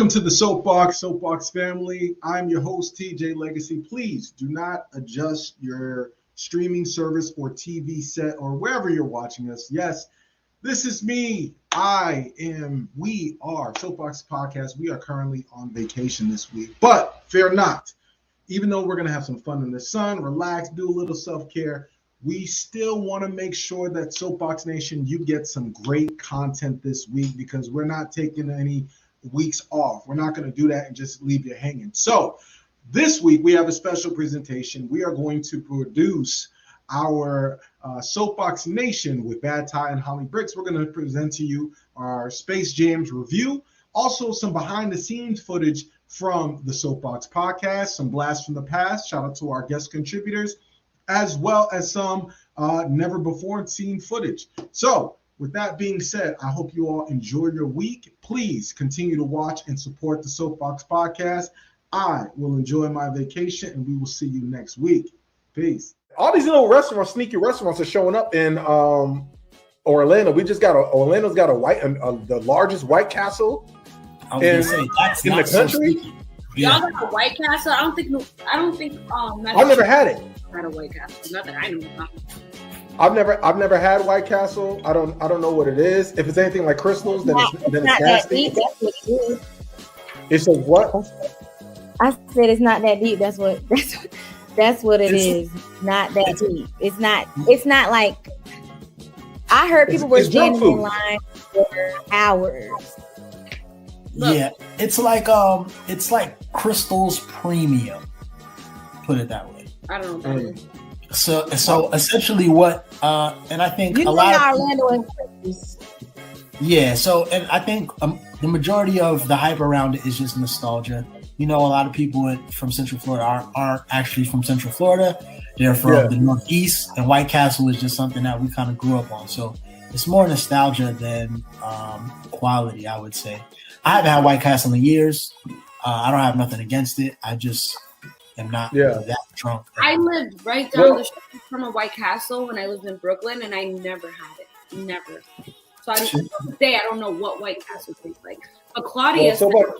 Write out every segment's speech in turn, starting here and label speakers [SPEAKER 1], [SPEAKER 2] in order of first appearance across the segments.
[SPEAKER 1] Welcome to the Soapboxx family. I'm your host, TJ Legacy. Please do not adjust your streaming service or TV set or wherever you're watching us. Yes, this is me. We are Soapboxx Podcast. We are currently on vacation this week, but fear not. Even though we're going to have some fun in the sun, relax, do a little self-care, we still want to make sure that Soapboxx Nation, you get some great content this week because we're not taking any weeks off. We're not going to do that and just leave you hanging. So this week we have a special presentation. We are going to produce our Soapboxx Nation with BadTy and Holly Bricks. We're going to present to you our Space Jams review, also some behind the scenes footage from the Soapboxx Podcast, some blasts from the past. Shout out to our guest contributors, as well as some never before seen footage. So with that being said, I hope you all enjoy your week. Please continue to watch and support the Soapboxx Podcast. I will enjoy my vacation, and we will see you next week. Peace.
[SPEAKER 2] All these little restaurants, sneaky restaurants, are showing up in Orlando. Orlando's got the largest White Castle in the country.
[SPEAKER 3] Y'all got a White Castle? I don't think.
[SPEAKER 2] I've never had it.
[SPEAKER 3] Had a White Castle. Not that I know about.
[SPEAKER 2] I've never had White Castle. I don't know what it is. If it's anything like Crystals, then it's nasty.
[SPEAKER 4] That's what it is.
[SPEAKER 2] It's a what?
[SPEAKER 4] I said it's not that deep. That's what it is. Not that deep. It's not like I heard people were standing in line for hours.
[SPEAKER 5] Yeah, it's like Crystals Premium. Put it that way.
[SPEAKER 3] I don't know what that is.
[SPEAKER 5] So essentially what and I think a lot of
[SPEAKER 4] Orlando and Crystals.
[SPEAKER 5] Yeah, so and I think the majority of the hype around it is just nostalgia. You know, a lot of people from Central Florida aren't actually from Central Florida. They're from the Northeast, and White Castle is just something that we kind of grew up on. So it's more nostalgia than quality, I would say. I haven't had White Castle in years. I don't have nothing against it. I just am not that drunk.
[SPEAKER 3] I lived right down the street from a White Castle when I lived in Brooklyn, and I never had it. Never. So to this day, I don't know what White Castle tastes like. But Claudia,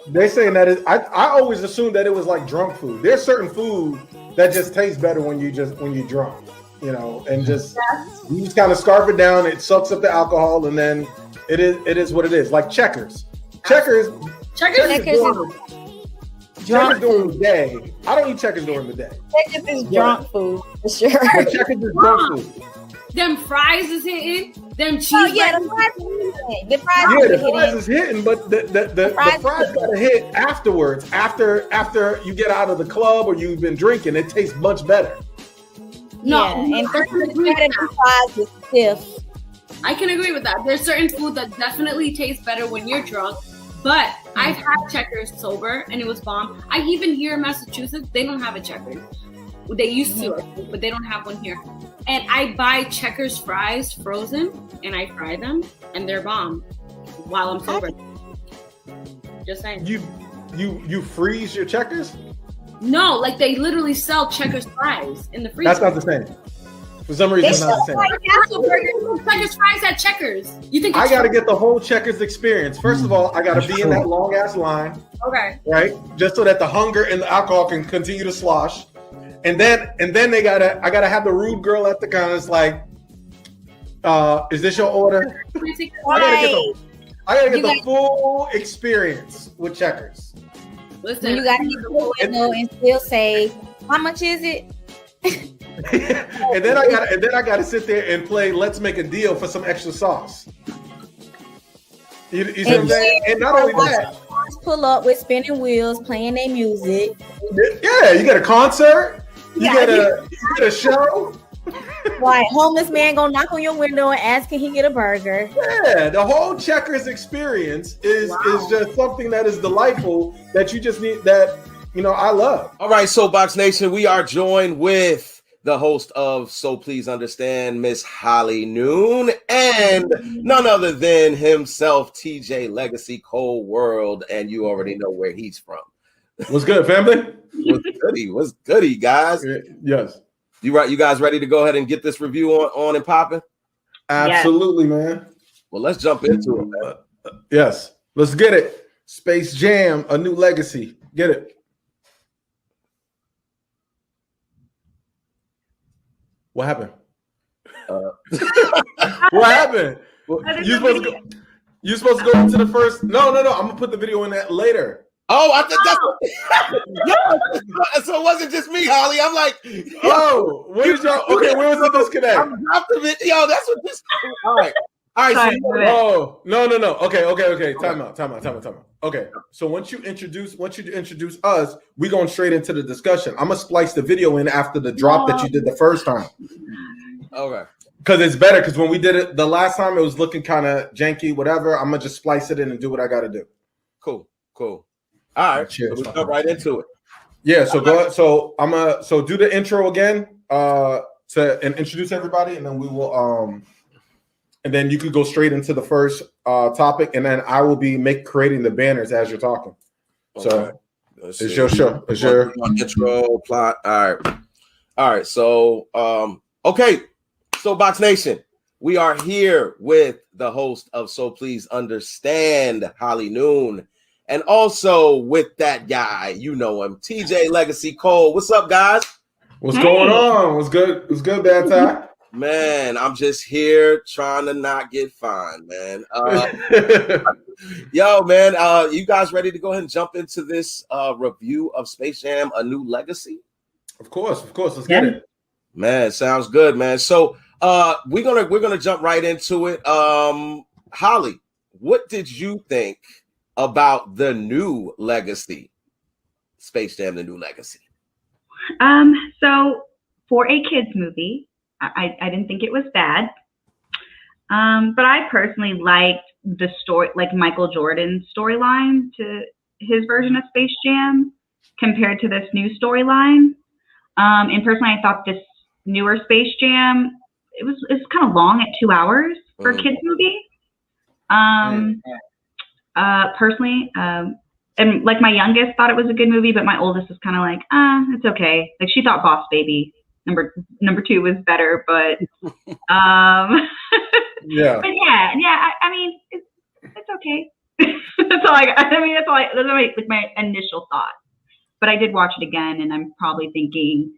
[SPEAKER 2] they're saying that I always assumed that it was like drunk food. There's certain food that just tastes better when you're drunk, you know, and just you just kind of scarf it down. It sucks up the alcohol, and then it is what it is. Like Checkers. Checkers during the day. I don't eat Checkers during the day.
[SPEAKER 4] Checkers is drunk food for sure.
[SPEAKER 2] But Checkers is drunk food.
[SPEAKER 3] Them fries is hitting. Them cheese.
[SPEAKER 4] The fries
[SPEAKER 2] is hitting, but the fries gotta hit afterwards. After you get out of the club or you've been drinking, it tastes much better.
[SPEAKER 4] And fries is stiff.
[SPEAKER 3] I can agree with that. There's certain food that definitely tastes better when you're drunk. But I've had Checkers sober and it was bomb. I even here in Massachusetts, they don't have a Checkers. They used to, but they don't have one here. And I buy Checkers fries frozen and I fry them and they're bomb while I'm sober. Just saying.
[SPEAKER 2] You freeze your Checkers?
[SPEAKER 3] No, like they literally sell Checkers fries in the freezer.
[SPEAKER 2] That's not the same. For some reason, it's not the same.
[SPEAKER 3] Checkers fries at Checkers. You think
[SPEAKER 2] I got to get the whole Checkers experience. First of all, I got to be in that long ass line.
[SPEAKER 3] Okay.
[SPEAKER 2] Right, just so that the hunger and the alcohol can continue to slosh, and then I gotta have the rude girl at the counter. It's like, is this your order? I gotta get the full experience with Checkers.
[SPEAKER 3] Listen,
[SPEAKER 4] you gotta get the window and still say, how much is it?
[SPEAKER 2] and then I gotta sit there and play Let's Make a Deal for some extra sauce. You see what I'm saying? And not only that,
[SPEAKER 4] pull up with spinning wheels, playing their music.
[SPEAKER 2] Yeah, you get a concert. You get a show.
[SPEAKER 4] Right, homeless man gonna knock on your window and ask can he get a burger.
[SPEAKER 2] Yeah, the whole Checkers experience is just something that is delightful that you just need that. You know, I love.
[SPEAKER 6] All right, Soapboxx Nation, we are joined with the host of So Please Understand, Miss Holly Noon, and none other than himself, TJ Legacy Cold World, and you already know where he's from.
[SPEAKER 2] What's good, family?
[SPEAKER 6] What's goody, guys?
[SPEAKER 2] Yes.
[SPEAKER 6] You guys ready to go ahead and get this review on and popping?
[SPEAKER 2] Absolutely, man.
[SPEAKER 6] Well, let's jump into it, man.
[SPEAKER 2] Yes, let's get it. Space Jam, A New Legacy. Get it. What happened? What happened? You supposed to go into the first. No. I'm gonna put the video in that later.
[SPEAKER 6] Oh, I think that's so it wasn't just me, Holly. I'm like,
[SPEAKER 2] oh, what is y'all? Okay, where was the disconnect?
[SPEAKER 6] I'm dropped the video. That's what this. All right.
[SPEAKER 2] So, oh, no. Okay. Time out. Okay, so once you introduce us, we going straight into the discussion. I'm gonna splice the video in after the drop that you did the first time.
[SPEAKER 6] Okay.
[SPEAKER 2] Because it's better. Because when we did it the last time, it was looking kind of janky. Whatever. I'm gonna just splice it in and do what I got to do.
[SPEAKER 6] Cool. All right,
[SPEAKER 2] cheers.
[SPEAKER 6] So we'll jump right into it.
[SPEAKER 2] Yeah. So go. So So do the intro again. And introduce everybody, and then we will. And then you could go straight into the first topic, and then I will be creating the banners as you're talking. So it's your show. It's your
[SPEAKER 6] intro plot. All right. So okay. Soapboxx Nation, we are here with the host of So Please Understand, Holly Noon, and also with that guy, you know him, TJ Legacy Cole. What's up, guys?
[SPEAKER 2] What's going on? What's good? What's good, BadTy?
[SPEAKER 6] Man, I'm just here trying to not get fined, man. Yo, man, you guys ready to go ahead and jump into this review of Space Jam: A New Legacy?
[SPEAKER 2] Of course. Let's get it.
[SPEAKER 6] Man, sounds good, man. So we're gonna jump right into it. Holly, what did you think about the new legacy, Space Jam: The New Legacy?
[SPEAKER 7] So for a kids movie, I didn't think it was bad. But I personally liked the story, like Michael Jordan's storyline to his version of Space Jam compared to this new storyline. And personally, I thought this newer Space Jam, it's kind of long at 2 hours for a kids movie. Personally, and like my youngest thought it was a good movie, but my oldest was kind of like, it's okay. Like she thought Boss Baby number 2 was better, but
[SPEAKER 2] yeah.
[SPEAKER 7] But yeah. I mean, it's okay. That's my initial thought. But I did watch it again, and I'm probably thinking,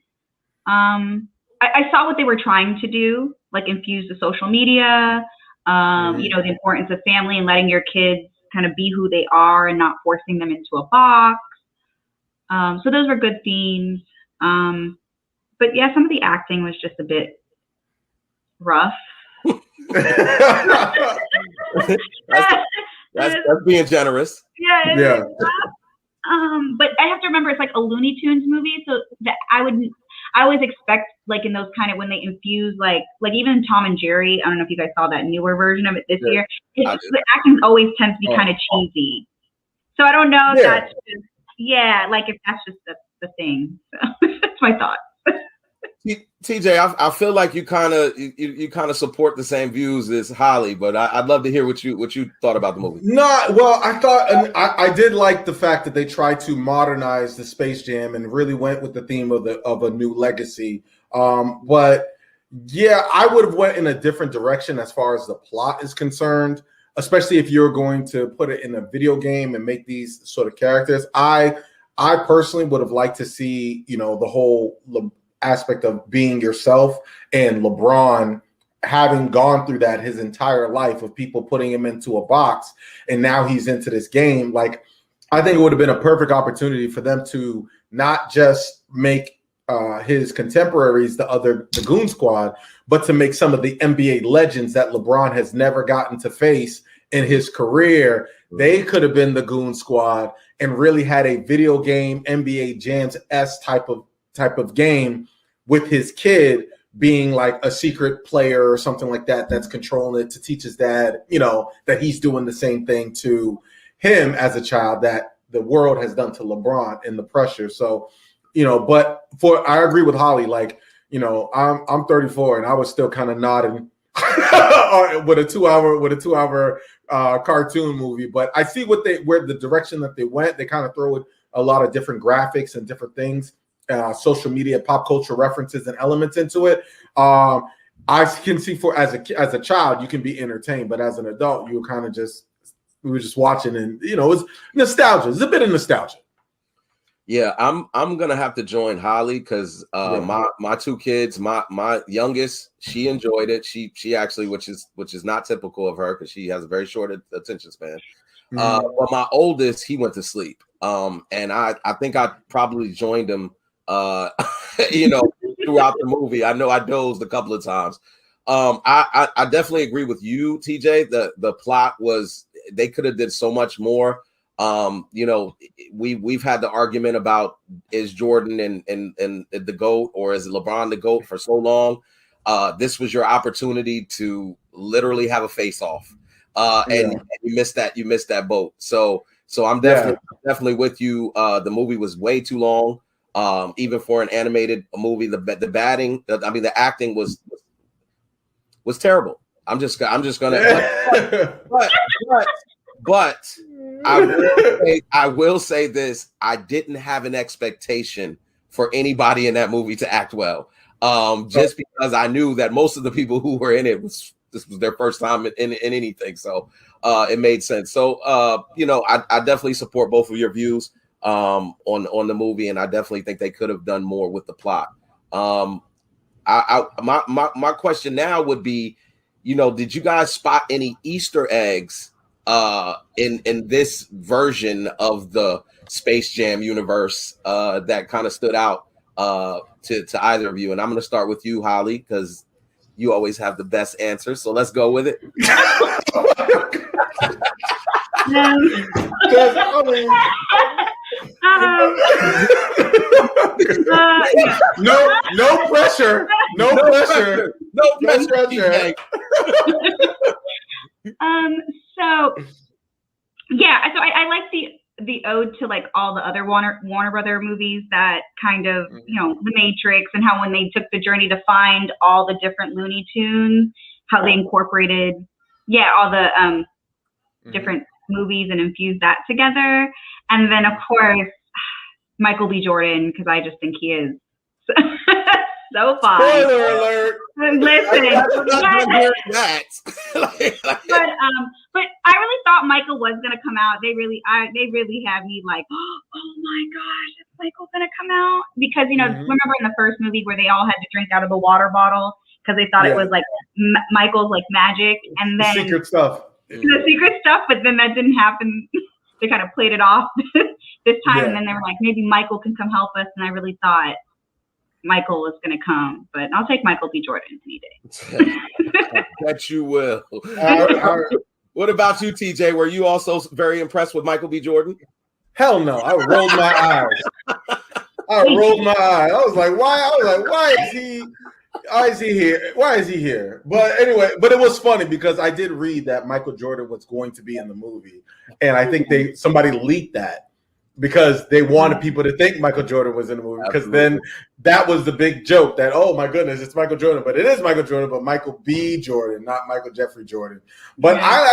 [SPEAKER 7] I saw what they were trying to do, like infuse the social media, the importance of family and letting your kids kind of be who they are and not forcing them into a box. So those were good themes. But yeah, some of the acting was just a bit rough.
[SPEAKER 6] that's being generous.
[SPEAKER 7] Yeah. But I have to remember it's like a Looney Tunes movie, so that I always expect, like in those kind of when they infuse like even Tom and Jerry. I don't know if you guys saw that newer version of it this year. The acting always tends to be kind of cheesy. So I don't know if that's just like if that's just the thing. So that's my thought.
[SPEAKER 6] TJ, I feel like you kind of support the same views as Holly, but I'd love to hear what you thought about the movie.
[SPEAKER 2] I did like the fact that they tried to modernize the Space Jam and really went with the theme of a new legacy. But yeah, I would have went in a different direction as far as the plot is concerned, especially if you're going to put it in a video game and make these sort of characters. I personally would have liked to see, the whole aspect of being yourself, and LeBron having gone through that his entire life of people putting him into a box, and now he's into this game. Like, I think it would have been a perfect opportunity for them to not just make his contemporaries the Goon Squad, but to make some of the NBA legends that LeBron has never gotten to face in his career. They could have been the Goon Squad and really had a video game NBA Jams-esque type of game with his kid being like a secret player or something like that that's controlling it to teach his dad, that he's doing the same thing to him as a child that the world has done to LeBron and the pressure. So, but I agree with Holly, like, I'm 34 and I was still kind of nodding with a 2 hour cartoon movie, but I see where the direction that they went. They kind of throw in a lot of different graphics and different things. Social media, pop culture references and elements into it. I can see as a child you can be entertained, but as an adult you kind of just watching, and you know, it's nostalgia. It's a bit of nostalgia.
[SPEAKER 6] Yeah, I'm gonna have to join Holly because my two kids, my youngest, she enjoyed it. She actually, which is not typical of her because she has a very short attention span. But my oldest, he went to sleep. And I think I probably joined him you know, throughout the movie. I know I dozed a couple of times. I definitely agree with you, TJ. The plot was, they could have did so much more. You know, we've had the argument about, is Jordan and the GOAT, or is LeBron the GOAT for so long. This was your opportunity to literally have a face off. And you missed that boat. So I'm definitely with you. The movie was way too long. Even for an animated movie, the batting, I mean, the acting was terrible. I'm just gonna but I will say this: I didn't have an expectation for anybody in that movie to act well, just because I knew that most of the people who were in it this was their first time in anything, so it made sense. So you know, I definitely support both of your views on the movie, and I definitely think they could have done more with the plot. My question now would be, you know, did you guys spot any Easter eggs in this version of the Space Jam universe that kind of stood out to either of you? And I'm going to start with you, Holly, because you always have the best answers. So let's go with it.
[SPEAKER 2] No pressure. No pressure.
[SPEAKER 7] So yeah, so I like the ode to like all the other Warner Brother movies that kind of, you know, The Matrix, and how when they took the journey to find all the different Looney Tunes, how they incorporated all the different movies and infused that together. And then of course Michael B. Jordan, because I just think he is so fun.
[SPEAKER 2] Spoiler alert.
[SPEAKER 7] Listen, but I really thought Michael was gonna come out. They really had me like, oh my gosh, is Michael gonna come out? Because, you know, remember in the first movie where they all had to drink out of the water bottle because they thought it was like Michael's like magic, and then
[SPEAKER 2] secret stuff.
[SPEAKER 7] The secret stuff, but then that didn't happen. They kind of played it off this time, and then they were like, maybe Michael can come help us, and I really thought Michael was going to come, but I'll take Michael B. Jordan any day.
[SPEAKER 6] I bet you will. What about you, TJ? Were you also very impressed with Michael B. Jordan?
[SPEAKER 2] Hell no. I rolled my eyes. I was like, why is he here? Why is he here? But anyway, but it was funny because I did read that Michael Jordan was going to be in the movie, and I think somebody leaked that because they wanted people to think Michael Jordan was in the movie, because then that was the big joke that, oh my goodness, it's Michael Jordan, but it is Michael Jordan, but Michael B. Jordan, not Michael Jeffrey Jordan. But I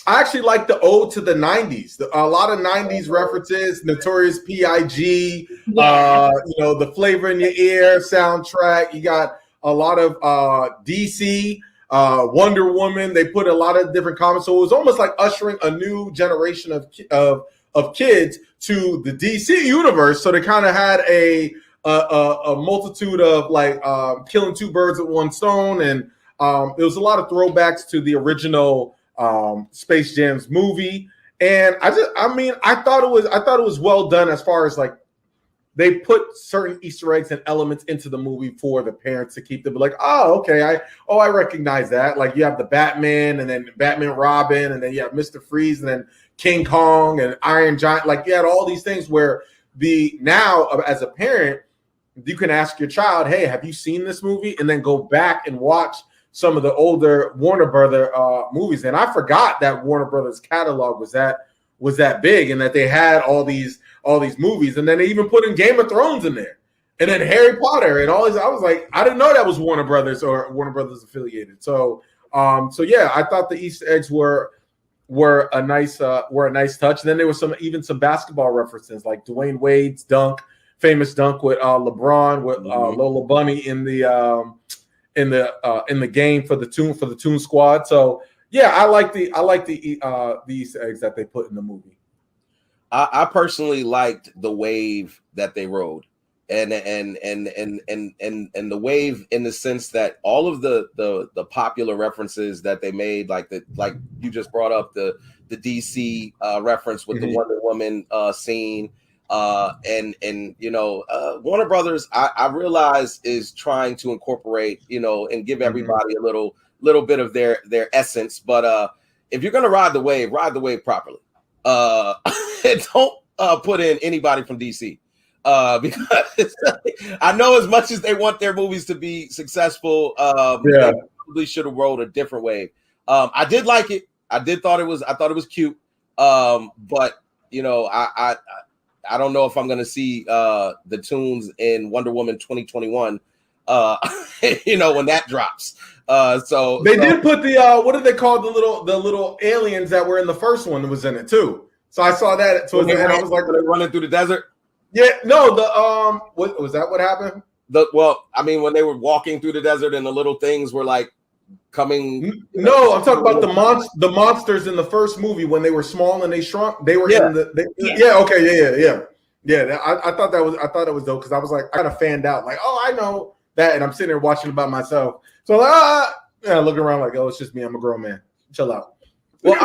[SPEAKER 2] actually like the ode to the 90s. A lot of 90s references, Notorious P.I.G., you know, the Flavor in Your Ear soundtrack. You got a lot of DC, Wonder Woman. They put a lot of different comments. So it was almost like ushering a new generation of kids to the DC universe. So they kind of had a multitude of like killing two birds with one stone. And there was a lot of throwbacks to the original Space Jam's movie, and I thought it was well done as far as like they put certain Easter eggs and elements into the movie for the parents to keep them like, oh, okay, I recognize that. Like you have the Batman, and then Batman Robin, and then you have Mr. Freeze, and then King Kong and Iron Giant. Like you had all these things where now as a parent, you can ask your child, hey, have you seen this movie? And then go back and watch some of the older Warner Brother movies. And I forgot that Warner Brothers catalog was that big, and that they had all these movies. And then they even put in Game of Thrones in there, and then Harry Potter and all these. I was like, I didn't know that was Warner Brothers or Warner Brothers affiliated. So yeah, I thought the Easter eggs were a nice touch. And then there was some basketball references, like Dwayne Wade's famous dunk with LeBron with Lola Bunny in the game for the Toon Squad. So Yeah, I like the Easter eggs that they put in the movie.
[SPEAKER 6] I personally liked the wave that they rode, and the wave in the sense that all of the popular references that they made, like you just brought up the DC reference with the Wonder Woman scene, and Warner Brothers, I realize is trying to incorporate, and give everybody a little bit of their essence, but if you're gonna ride the wave properly. Don't put in anybody from DC, because I know as much as they want their movies to be successful, they probably should have rolled a different wave. I did like it. I thought it was cute. But I don't know if I'm gonna see the tunes in Wonder Woman 2021. When that drops. So
[SPEAKER 2] they did put the what do they call the little aliens that were in the first one that was in it too. So I saw that towards the end. I was like,
[SPEAKER 6] they're running through the desert.
[SPEAKER 2] Yeah, no, what was that? What happened?
[SPEAKER 6] When they were walking through the desert and the little things were like coming.
[SPEAKER 2] No, I'm talking about the monsters in the first movie when they were small and they shrunk. They were in the. Yeah. I thought that was dope because I was like, I kind of fanned out, like, oh, I know that, and I'm sitting there watching it by myself. So looking around like, oh, it's just me. I'm a grown man. Chill out.
[SPEAKER 6] Well,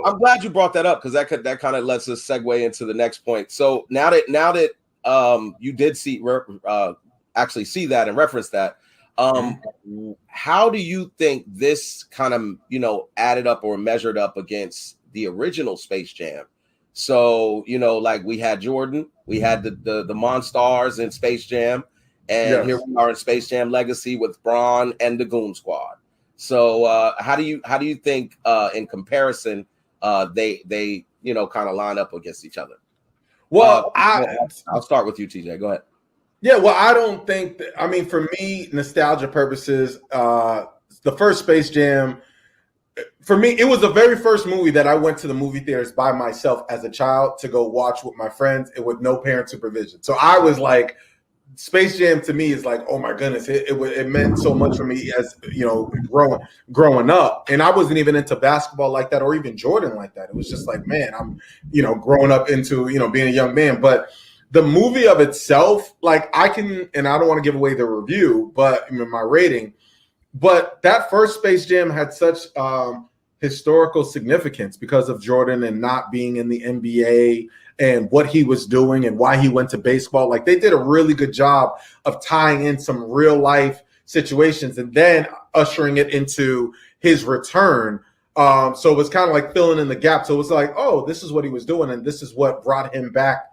[SPEAKER 6] I'm glad you brought that up because that kind of lets us segue into the next point. So now that you did actually see that and reference that, how do you think this kind of added up or measured up against the original Space Jam? So like we had Jordan, we had the Monstars in Space Jam, and here we are in Space Jam Legacy with Bron and the Goon Squad. So how do you think in comparison they kind of line up against each other?
[SPEAKER 2] Well,
[SPEAKER 6] I'll start with you, TJ. Go ahead.
[SPEAKER 2] Yeah, well, I don't think for me, nostalgia purposes, the first Space Jam, for me, it was the very first movie that I went to the movie theaters by myself as a child to go watch with my friends and with no parent supervision. So I was like, Space Jam to me is like, oh my goodness, it meant so much for me as growing up, and I wasn't even into basketball like that or even Jordan like that. It was just like, man, I'm growing up into being a young man. But the movie of itself, like and I don't want to give away the review, but my rating, but that first Space Jam had such historical significance because of Jordan and not being in the NBA and what he was doing and why he went to baseball. Like they did a really good job of tying in some real life situations and then ushering it into his return. So it was kind of like filling in the gap. So it was like, oh, this is what he was doing, and this is what brought him back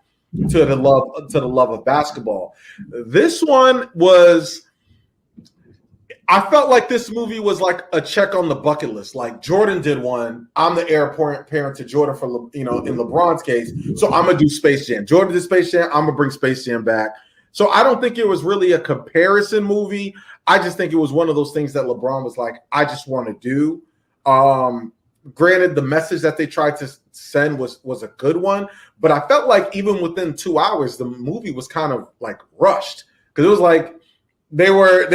[SPEAKER 2] to the love of basketball. This one was, I felt like this movie was like a check on the bucket list. Like Jordan did one. I'm the heir apparent to Jordan for in LeBron's case. So I'm gonna do Space Jam. Jordan did Space Jam. I'm gonna bring Space Jam back. So I don't think it was really a comparison movie. I just think it was one of those things that LeBron was like, I just want to do. Granted, the message that they tried to send was a good one, but I felt like even within 2 hours, the movie was kind of like rushed because it was like they were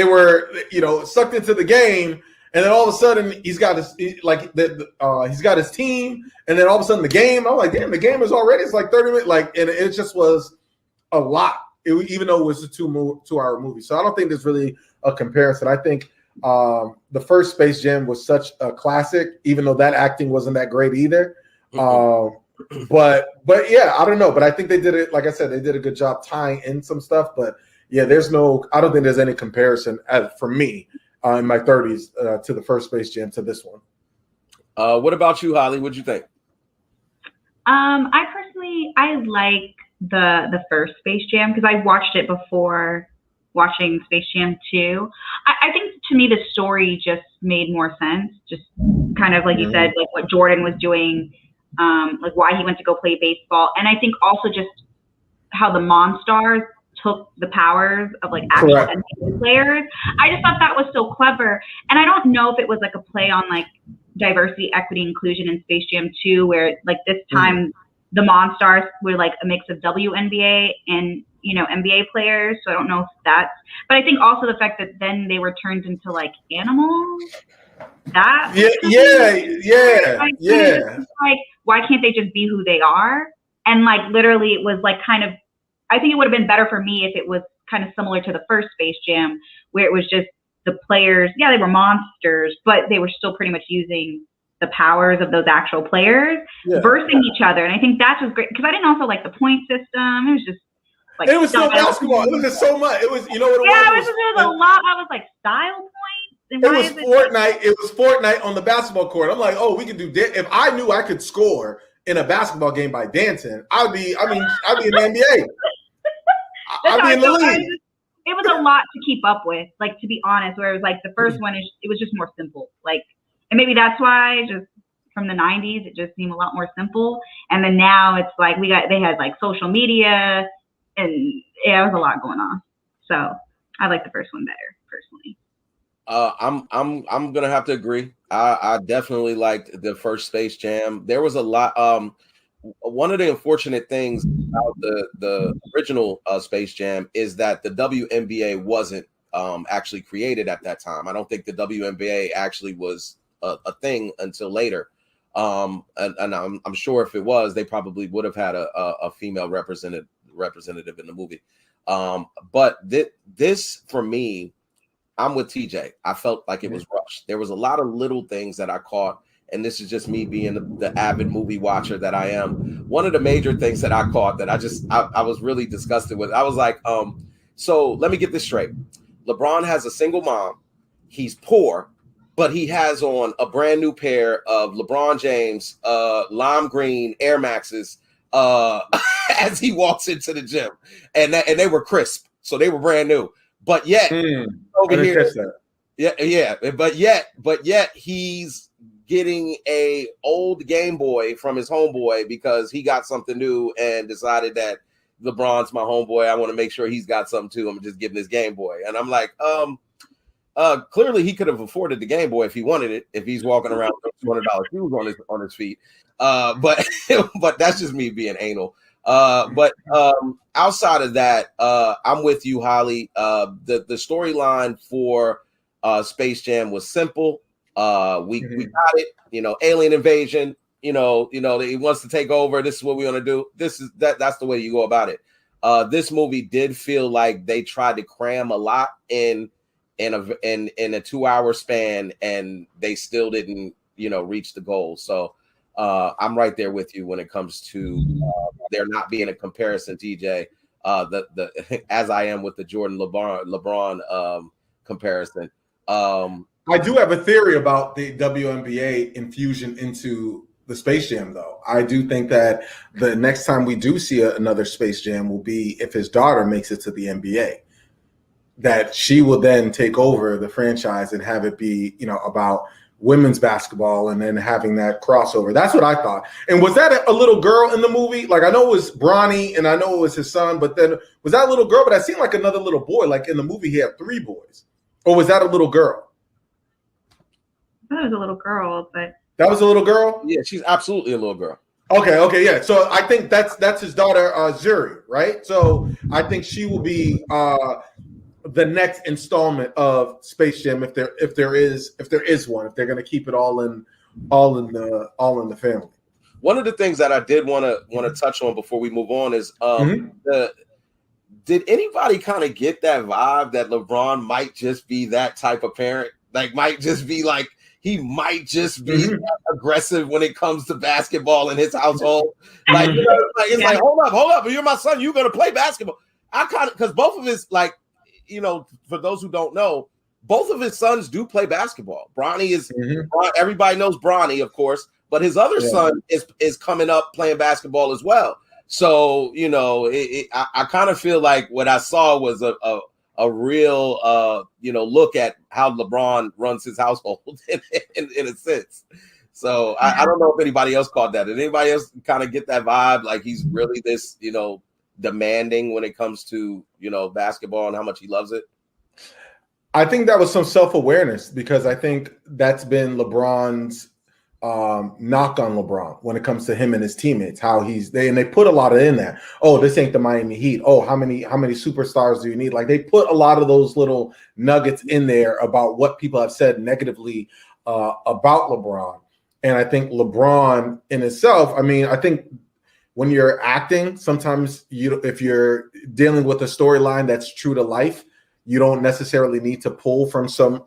[SPEAKER 2] sucked into the game, and then all of a sudden he's got his he's got his team, and then all of a sudden the game. I'm like, damn, the game is already. It's like 30 minutes, and it just was a lot. Even though it was a 2 hour movie, so I don't think there's really a comparison. I think the first Space Jam was such a classic, even though that acting wasn't that great either. But yeah, I don't know. But I think they did it. Like I said, they did a good job tying in some stuff. But yeah, I don't think there's any comparison for me in my 30s to the first Space Jam to this one.
[SPEAKER 6] What about you, Holly? What'd you think?
[SPEAKER 7] I like the first Space Jam because I watched it before watching Space Jam 2. I think to me the story just made more sense. Just kind of like you said, like what Jordan was doing, like why he went to go play baseball, and I think also just how the Monstars took the powers of like actual NBA players. I just thought that was so clever, and I don't know if it was like a play on like diversity, equity, inclusion in Space Jam 2, where like this time the Monstars were like a mix of WNBA and NBA players. So I don't know if that's, but I think also the fact that then they were turned into like animals. That like, why can't they just be who they are? And like literally it was like kind of, I think it would have been better for me if it was kind of similar to the first Space Jam, where it was just the players, yeah, they were monsters, but they were still pretty much using the powers of those actual players versing each other. And I think that's just great, because I didn't also like the point system. It was just like,
[SPEAKER 2] it was still basketball. It was just so much. It was, you know what it was?
[SPEAKER 7] Yeah, it was a lot. I was like, style points.
[SPEAKER 2] It was Fortnite. It was Fortnite on the basketball court. I'm like, oh, we could do that. If I knew I could score in a basketball game by dancing, I'd be in the NBA. I'd be in the league.
[SPEAKER 7] It was a lot to keep up with, like, to be honest, where it was like the first one, it was just more simple. Like, and maybe that's why just from the 90s, it just seemed a lot more simple. And then now it's like they had like social media and yeah, it was a lot going on. So I like the first one better personally.
[SPEAKER 6] I'm gonna have to agree. I definitely liked the first Space Jam. There was a lot. One of the unfortunate things about the original Space Jam is that the WNBA wasn't actually created at that time. I don't think the WNBA actually was a thing until later. And I'm sure if it was, they probably would have had a female representative in the movie. But this for me, I'm with TJ. I felt like it was rushed. There was a lot of little things that I caught, and this is just me being the avid movie watcher that I am. One of the major things that I caught that I was really disgusted with, I was like, so let me get this straight. LeBron has a single mom. He's poor, but he has on a brand new pair of LeBron James lime green Air Maxes as he walks into the gym, and they were crisp, so they were brand new. But yet, over here, but yet he's getting a old Game Boy from his homeboy because he got something new and decided that LeBron's my homeboy. I want to make sure he's got something too. I'm just giving his Game Boy, and I'm like, clearly he could have afforded the Game Boy if he wanted it. If he's walking around with $200 shoes on his feet, but that's just me being anal. But outside of that, I'm with you, Holly. The storyline for Space Jam was simple. We got it. Alien invasion. He wants to take over. This is what we want to do. That's the way you go about it. This movie did feel like they tried to cram a lot in a 2-hour span, and they still didn't reach the goal. So I'm right there with you when it comes to there not being a comparison, TJ. As I am with the Jordan LeBron comparison.
[SPEAKER 2] I do have a theory about the WNBA infusion into the Space Jam, though. I do think that the next time we do see another Space Jam will be if his daughter makes it to the NBA. That she will then take over the franchise and have it be, about women's basketball and then having that crossover. That's what I thought. And was that a little girl in the movie? Like, I know it was Bronny and I know it was his son, but then was that a little girl? But I seemed like another little boy. Like in the movie, he had 3 boys. Or was that a little girl?
[SPEAKER 7] I thought it was a little girl, but
[SPEAKER 2] that was a little girl?
[SPEAKER 6] Yeah, she's absolutely a little girl.
[SPEAKER 2] Okay, yeah. So I think that's his daughter, Zuri, right? So I think she will be the next installment of Space Jam if there is one, if they're going to keep it all in the family.
[SPEAKER 6] One of the things that I did want to touch on before we move on is did anybody kind of get that vibe that LeBron might just be that type of parent? Like, might just be like, he might just be aggressive when it comes to basketball in his household. Like, it's like, hold up, you're my son, you're gonna play basketball. I kind of, because both of his, like, for those who don't know, both of his sons do play basketball. Bronny is everybody knows Bronny, of course, but his other son is coming up playing basketball as well. So I kind of feel like what I saw was a real look at how LeBron runs his household in a sense. So I don't know if anybody else caught that. Did anybody else kind of get that vibe? Like he's really this demanding when it comes to basketball and how much he loves it?
[SPEAKER 2] I think that was some self-awareness, because I think that's been LeBron's knock on LeBron when it comes to him and his teammates, how they put a lot of in there. Oh, this ain't the Miami Heat. Oh, how many superstars do you need? Like, they put a lot of those little nuggets in there about what people have said negatively about LeBron. And I think LeBron in itself, I mean, I think when you're acting, sometimes if you're dealing with a storyline that's true to life, you don't necessarily need to pull from some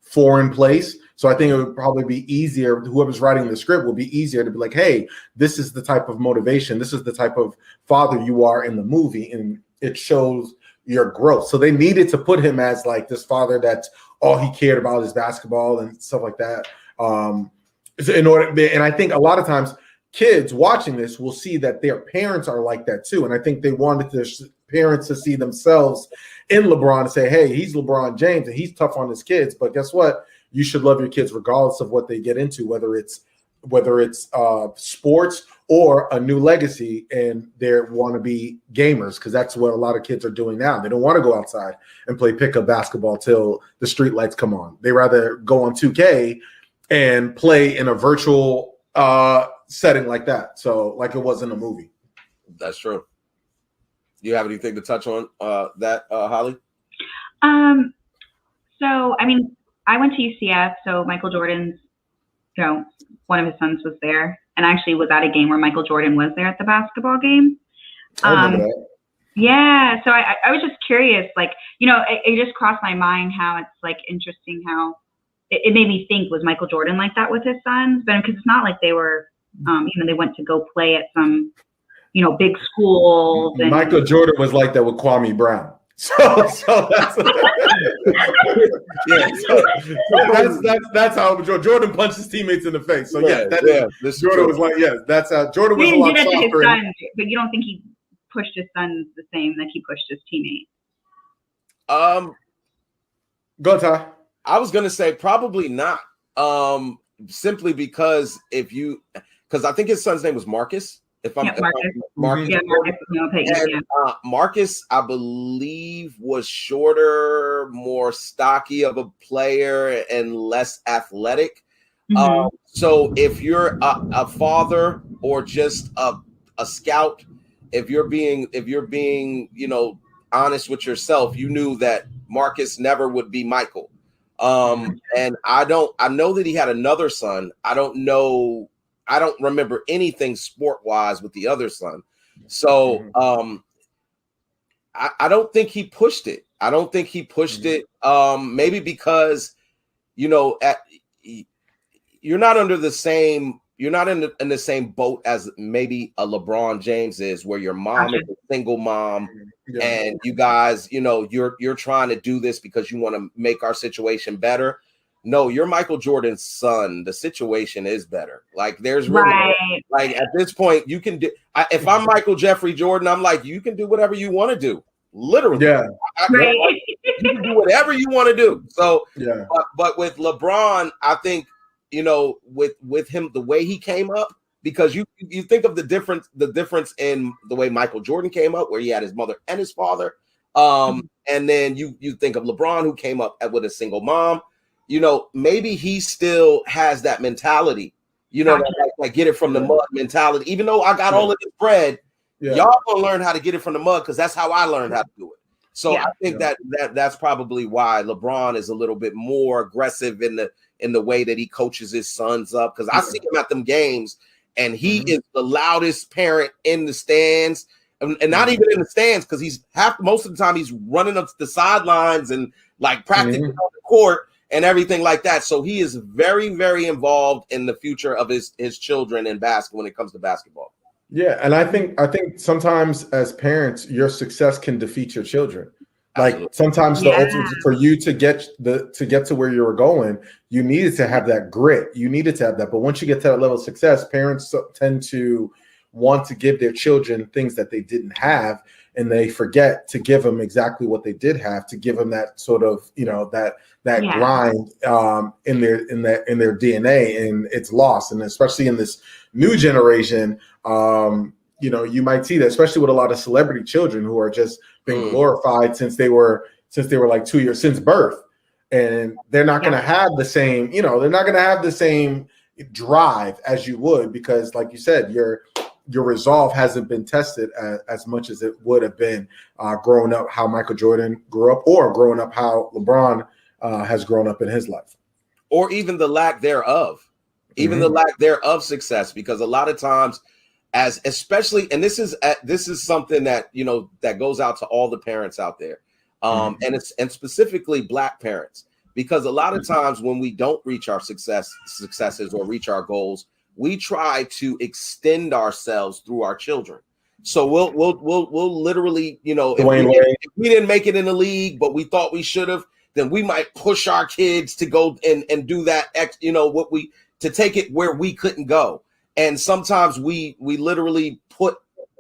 [SPEAKER 2] foreign place. So I think it would probably be easier. Whoever's writing the script will be easier to be like, hey, this is the type of motivation. This is the type of father you are in the movie. And it shows your growth. So they needed to put him as like this father that's all he cared about is basketball and stuff like that. And I think a lot of times kids watching this will see that their parents are like that too. And I think they wanted their parents to see themselves in LeBron and say, hey, he's LeBron James and he's tough on his kids. But guess what? You should love your kids regardless of what they get into, whether it's sports or a new legacy, and they want to be gamers, because that's what a lot of kids are doing now. They don't want to go outside and play pickup basketball till the street lights come on. They rather go on 2K and play in a virtual setting like that. So like it was in a movie.
[SPEAKER 6] That's true. Do you have anything to touch on that, Holly?
[SPEAKER 7] So, I mean, I went to UCF, so Michael Jordan's, one of his sons was there, and actually was at a game where Michael Jordan was there at the basketball game. Yeah, so I was just curious, like, it just crossed my mind how it's like interesting how it made me think, was Michael Jordan like that with his sons? But because it's not like they were, they went to go play at some, big schools. And
[SPEAKER 2] Michael Jordan was like that with Kwame Brown. So that's that's how Jordan punched his teammates in the face. So Jordan was like, that's how Jordan was a lot softer.
[SPEAKER 7] But you don't think he pushed his sons the same that he pushed his teammates?
[SPEAKER 2] Go, Ty.
[SPEAKER 6] I was gonna say probably not. Simply because because I think his son's name was Marcus. Marcus. Marcus, I believe, was shorter, more stocky of a player, and less athletic.
[SPEAKER 7] Mm-hmm.
[SPEAKER 6] So if you're a father or just a scout, if you're being honest with yourself, you knew that Marcus never would be Michael. And I know that he had another son. I don't remember anything sport-wise with the other son. So I don't think he pushed it. I don't think he pushed it. Maybe because, you're not under the same, you're not in the same boat as maybe a LeBron James is, where your mom is a single mom and you guys, you're trying to do this because you want to make our situation better. No, you're Michael Jordan's son. The situation is better. Like there's really like at this point you can do. If I'm Michael Jeffrey Jordan, I'm like, you can do whatever you want to do. Literally, you can do whatever you want to do. So, but with LeBron, I think with him, the way he came up, because you think of the difference in the way Michael Jordan came up, where he had his mother and his father, and then you think of LeBron, who came up with a single mom. Maybe he still has that mentality, like get it from the mud mentality. Even though I got all of this bread, y'all gonna learn how to get it from the mud, because that's how I learned how to do it. So I think that's probably why LeBron is a little bit more aggressive in the way that he coaches his sons up. Because I see him at them games, and he is the loudest parent in the stands, and not even in the stands, because most of the time he's running up the sidelines and like practicing on the court and everything like that. So he is very, very involved in the future of his children in basketball when it comes to basketball.
[SPEAKER 2] Yeah, and I think sometimes as parents, your success can defeat your children. Like sometimes the ultimate for you to get to where you were going, you needed to have that grit. You needed to have that. But once you get to that level of success, parents tend to want to give their children things that they didn't have, and they forget to give them exactly what they did have, to give them that sort of that grind in their DNA, and it's lost. And especially in this new generation, you might see that, especially with a lot of celebrity children who are just being glorified since they were like 2 years since birth, and they're not going to have the same, they're not going to have the same drive as you would, because like you said, your resolve hasn't been tested as much as it would have been growing up how Michael Jordan grew up, or growing up how LeBron has grown up in his life.
[SPEAKER 6] or even the lack thereof, the lack thereof success, because a lot of times, especially, and this is something that, you know, that goes out to all the parents out there, and specifically Black parents, because a lot of times when we don't reach our successes or reach our goals, we try to extend ourselves through our children. So we'll literally, you know, if we didn't make it in the league, but we thought we should have, then we might push our kids to go and do that, you know, to take it where we couldn't go. And sometimes we literally put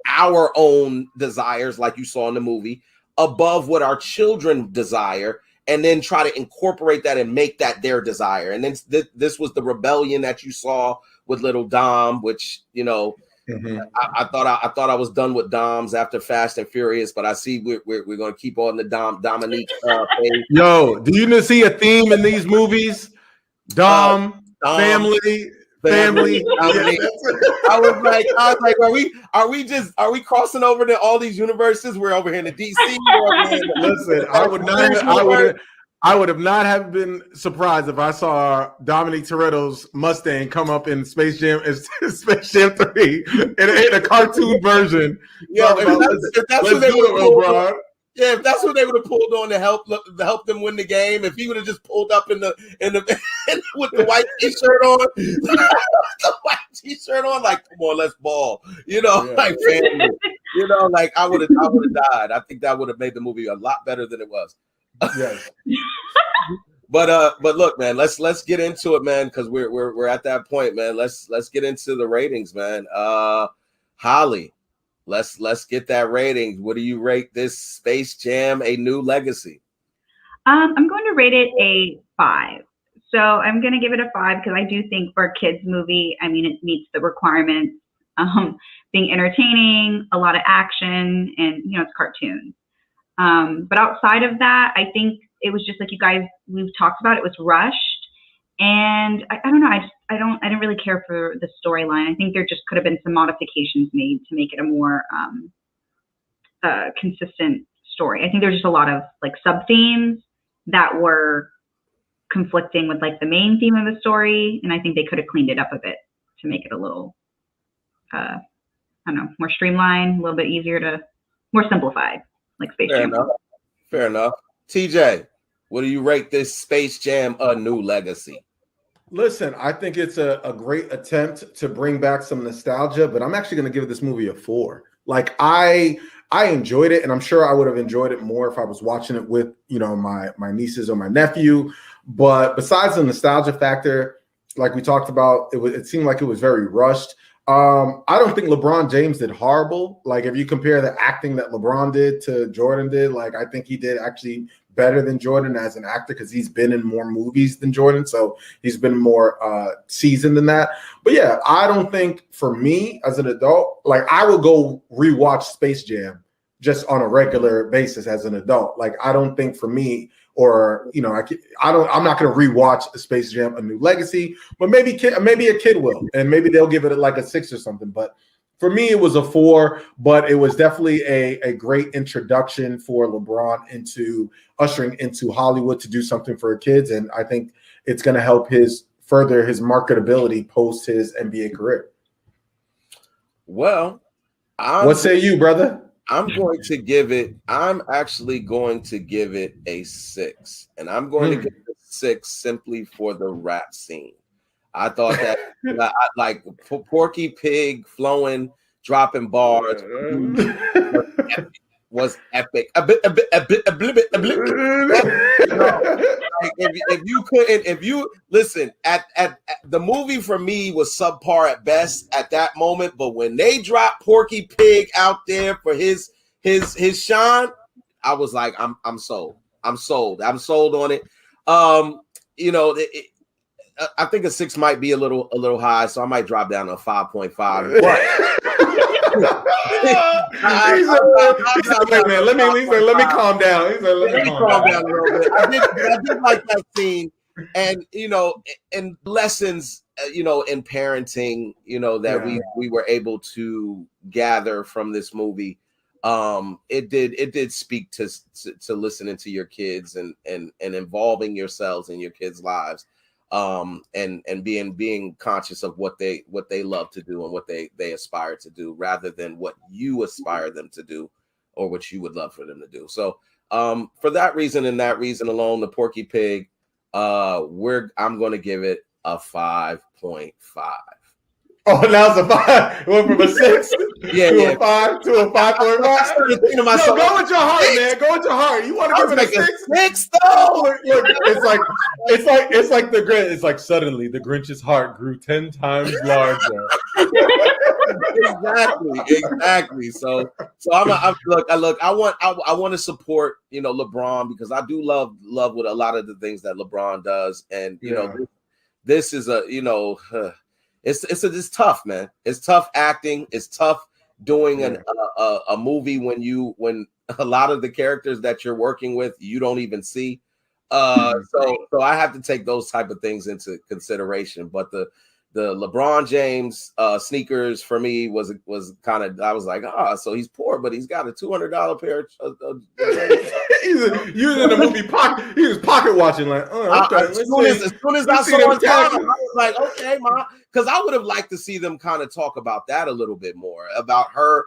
[SPEAKER 6] our own desires, like you saw in the movie, above what our children desire, and then try to incorporate that and make that their desire. And then this was the rebellion that you saw with little Dom, which, you know, I thought I was done with Doms after Fast and Furious, but I see we're going to keep on the Dominique page.
[SPEAKER 2] Yo, do you see a theme in these movies? Dom, family. Family.
[SPEAKER 6] I was like, are we crossing over to all these universes? We're over here in the DC.
[SPEAKER 2] Listen, I would have not have been surprised if I saw Dominique Toretto's Mustang come up in Space Jam 3 in a cartoon version.
[SPEAKER 6] Yeah, if that's what they would have. Yeah, if that's what they would have pulled on to help them win the game, if he would have just pulled up in the with the white t-shirt on, like, come on, let's ball, you know, like, family, you know, like, I would have died. I think that would have made the movie a lot better than it was.
[SPEAKER 2] Yes.
[SPEAKER 6] But look, man, let's get into it, man, because we're at that point, man. Let's get into the ratings, man. Holly. Let's get that rating. What do you rate this Space Jam: A New Legacy?
[SPEAKER 7] I'm going to rate it a 5. So I'm going to give it a 5 because I do think for a kids movie, I mean, it meets the requirements. Being entertaining, a lot of action, and, you know, it's cartoons. But outside of that, I think it was just like we've talked about, it was rushed. And I don't know. I didn't really care for the storyline. I think there just could have been some modifications made to make it a more consistent story. I think there's just a lot of like sub themes that were conflicting with like the main theme of the story, and I think they could have cleaned it up a bit to make it a little, I don't know, more streamlined, a little bit more simplified, like Space Jam.
[SPEAKER 6] Fair enough. TJ, what do you rate this Space Jam: A New Legacy?
[SPEAKER 2] Listen, I think it's a great attempt to bring back some nostalgia, but I'm actually going to give this movie a 4. Like, I enjoyed it, and I'm sure I would have enjoyed it more if I was watching it with, you know, my nieces or my nephew. But besides the nostalgia factor, like we talked about, it seemed like it was very rushed. I don't think LeBron James did horrible. Like, if you compare the acting that LeBron did to Jordan did, like, I think he did actually better than Jordan as an actor because he's been in more movies than Jordan. So he's been more seasoned than that. But yeah, I don't think for me as an adult, like, I will go rewatch Space Jam just on a regular basis as an adult. Like, I don't think for me, or, you know, I'm not going to rewatch Space Jam: A New Legacy, but maybe a kid will, and maybe they'll give it like a 6 or something. But for me, it was a 4, but it was definitely a great introduction for LeBron into ushering into Hollywood to do something for kids. And I think it's going to help further his marketability post his NBA career.
[SPEAKER 6] Well,
[SPEAKER 2] what say you, brother?
[SPEAKER 6] I'm actually going to give it a 6, and I'm going to give it a 6 simply for the rap scene. I thought that like Porky Pig flowing, dropping bars was epic. If you listen at the movie for me was subpar at best at that moment, but when they dropped Porky Pig out there for his shine, I was like, I'm sold. I'm sold on it. You know, I think a 6 might be a little high, so I might drop down to a 5.5. But
[SPEAKER 2] let me calm down.
[SPEAKER 6] Let me calm down a little bit. I did like that scene, and, you know, and lessons, you know, in parenting, you know, that we were able to gather from this movie. It did speak to listening to your kids and involving yourselves in your kids' lives. and being conscious of what they love to do and what they aspire to do, rather than what you aspire them to do or what you would love for them to do. So for that reason and that reason alone, the Porky Pig, I'm going to give it a 5.5.
[SPEAKER 2] Oh, now it's a 5. It went from a 6 to a 5 to a 5.5. Go with your heart, man. Go with your heart. You want to give it a 6 though? Look, it's like the Grinch. It's like suddenly the Grinch's heart grew 10 times larger.
[SPEAKER 6] Exactly. So I want to support, LeBron, because I do love with a lot of the things that LeBron does, and this is it's tough, man. It's tough acting. It's tough doing a movie when a lot of the characters that you're working with you don't even see. So I have to take those type of things into consideration. But the LeBron James sneakers for me was kind of, I was like, so he's poor, but he's got a $200 pair of
[SPEAKER 2] He was in the movie pocket. He was pocket watching, like,
[SPEAKER 6] as soon as I saw him, I was like, okay, Ma, because I would have liked to see them kind of talk about that a little bit more, about her